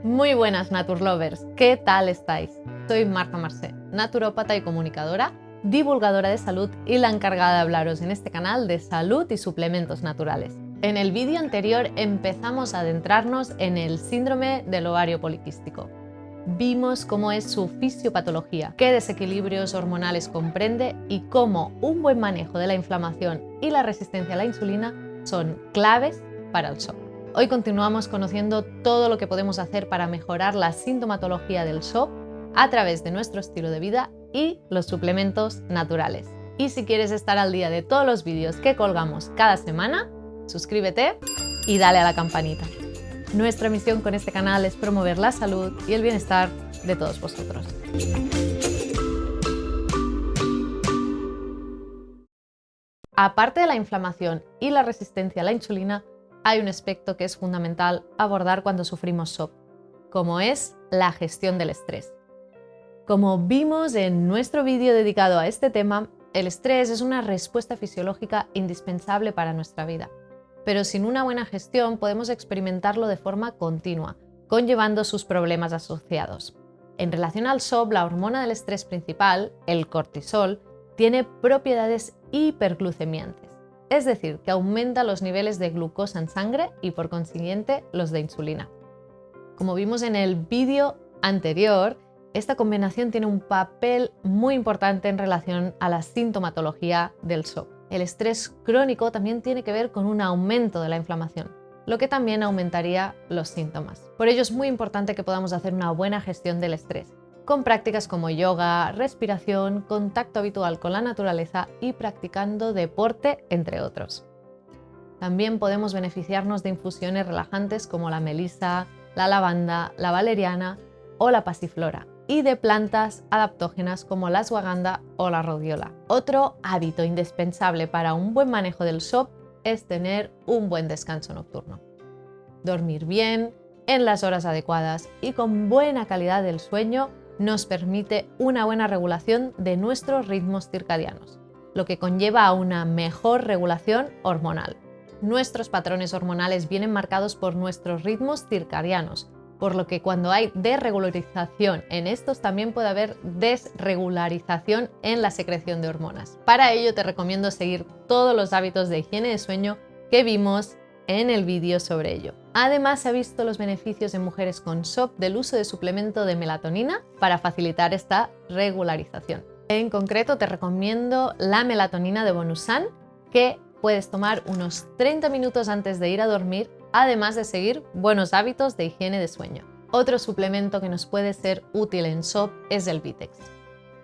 Muy buenas Naturlovers, ¿qué tal estáis? Soy Marta Marsé, naturópata y comunicadora, divulgadora de salud y la encargada de hablaros en este canal de salud y suplementos naturales. En el vídeo anterior empezamos a adentrarnos en el síndrome del ovario poliquístico. Vimos cómo es su fisiopatología, qué desequilibrios hormonales comprende y cómo un buen manejo de la inflamación y la resistencia a la insulina son claves para el SHOP. Hoy continuamos conociendo todo lo que podemos hacer para mejorar la sintomatología del SHOP a través de nuestro estilo de vida y los suplementos naturales. Y si quieres estar al día de todos los vídeos que colgamos cada semana, suscríbete y dale a la campanita. Nuestra misión con este canal es promover la salud y el bienestar de todos vosotros. Aparte de la inflamación y la resistencia a la insulina, hay un aspecto que es fundamental abordar cuando sufrimos SHOP, como es la gestión del estrés. Como vimos en nuestro vídeo dedicado a este tema, el estrés es una respuesta fisiológica indispensable para nuestra vida, pero sin una buena gestión podemos experimentarlo de forma continua, conllevando sus problemas asociados. En relación al SHOP, la hormona del estrés principal, el cortisol, tiene propiedades hiperglucemiantes. Es decir, que aumenta los niveles de glucosa en sangre y por consiguiente los de insulina. Como vimos en el vídeo anterior, esta combinación tiene un papel muy importante en relación a la sintomatología del SHOP. El estrés crónico también tiene que ver con un aumento de la inflamación, lo que también aumentaría los síntomas. Por ello es muy importante que podamos hacer una buena gestión del estrés, con prácticas como yoga, respiración, contacto habitual con la naturaleza y practicando deporte, entre otros. También podemos beneficiarnos de infusiones relajantes como la melisa, la lavanda, la valeriana o la pasiflora, y de plantas adaptógenas como la ashwagandha o la rhodiola. Otro hábito indispensable para un buen manejo del SHOP es tener un buen descanso nocturno. Dormir bien, en las horas adecuadas y con buena calidad del sueño nos permite una buena regulación de nuestros ritmos circadianos, lo que conlleva a una mejor regulación hormonal. Nuestros patrones hormonales vienen marcados por nuestros ritmos circadianos, por lo que cuando hay desregularización en estos también puede haber desregularización en la secreción de hormonas. Para ello te recomiendo seguir todos los hábitos de higiene de sueño que vimos en el vídeo sobre ello. Además, se ha visto los beneficios en mujeres con SHOP del uso de suplemento de melatonina para facilitar esta regularización. En concreto, te recomiendo la melatonina de Bonusan, que puedes tomar unos 30 minutos antes de ir a dormir, además de seguir buenos hábitos de higiene de sueño. Otro suplemento que nos puede ser útil en SHOP es el Vitex.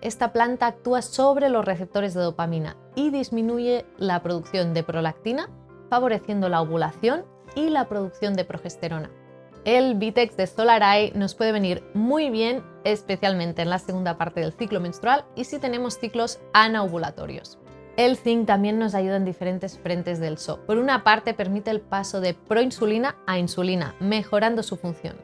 Esta planta actúa sobre los receptores de dopamina y disminuye la producción de prolactina, favoreciendo la ovulación y la producción de progesterona. El Vitex de Solaray nos puede venir muy bien, especialmente en la segunda parte del ciclo menstrual y si tenemos ciclos anovulatorios. El zinc también nos ayuda en diferentes frentes del SHOP. Por una parte, permite el paso de proinsulina a insulina, mejorando su función.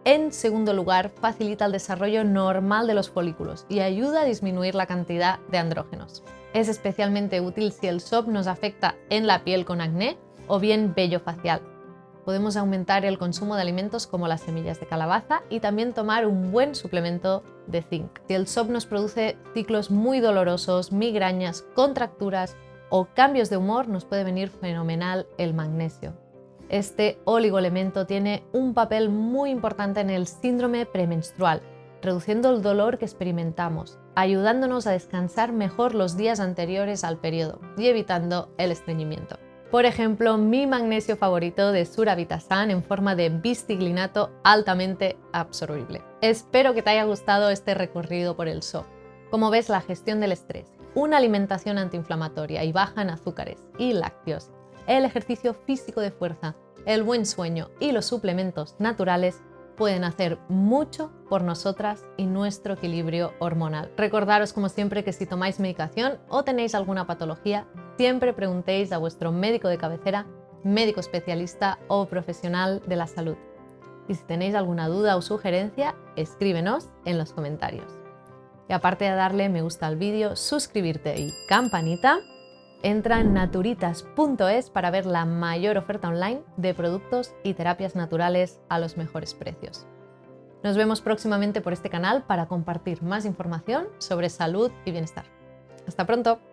En segundo lugar, facilita el desarrollo normal de los folículos y ayuda a disminuir la cantidad de andrógenos. Es especialmente útil si el SHOP nos afecta en la piel con acné o bien vello facial. Podemos aumentar el consumo de alimentos como las semillas de calabaza y también tomar un buen suplemento de zinc. Si el SHOP nos produce ciclos muy dolorosos, migrañas, contracturas o cambios de humor, nos puede venir fenomenal el magnesio. Este oligoelemento tiene un papel muy importante en el síndrome premenstrual, reduciendo el dolor que experimentamos, ayudándonos a descansar mejor los días anteriores al periodo y evitando el estreñimiento. Por ejemplo, mi magnesio favorito de Suravitasan en forma de bistiglinato altamente absorbible. Espero que te haya gustado este recorrido por el SHOP. Como ves, la gestión del estrés, una alimentación antiinflamatoria y baja en azúcares y lácteos, el ejercicio físico de fuerza, el buen sueño y los suplementos naturales pueden hacer mucho por nosotras y nuestro equilibrio hormonal. Recordaros como siempre que si tomáis medicación o tenéis alguna patología, siempre preguntéis a vuestro médico de cabecera, médico especialista o profesional de la salud. Y si tenéis alguna duda o sugerencia, escríbenos en los comentarios. Y aparte de darle me gusta al vídeo, suscribirte y campanita, entra en naturitas.es para ver la mayor oferta online de productos y terapias naturales a los mejores precios. Nos vemos próximamente por este canal para compartir más información sobre salud y bienestar. ¡Hasta pronto!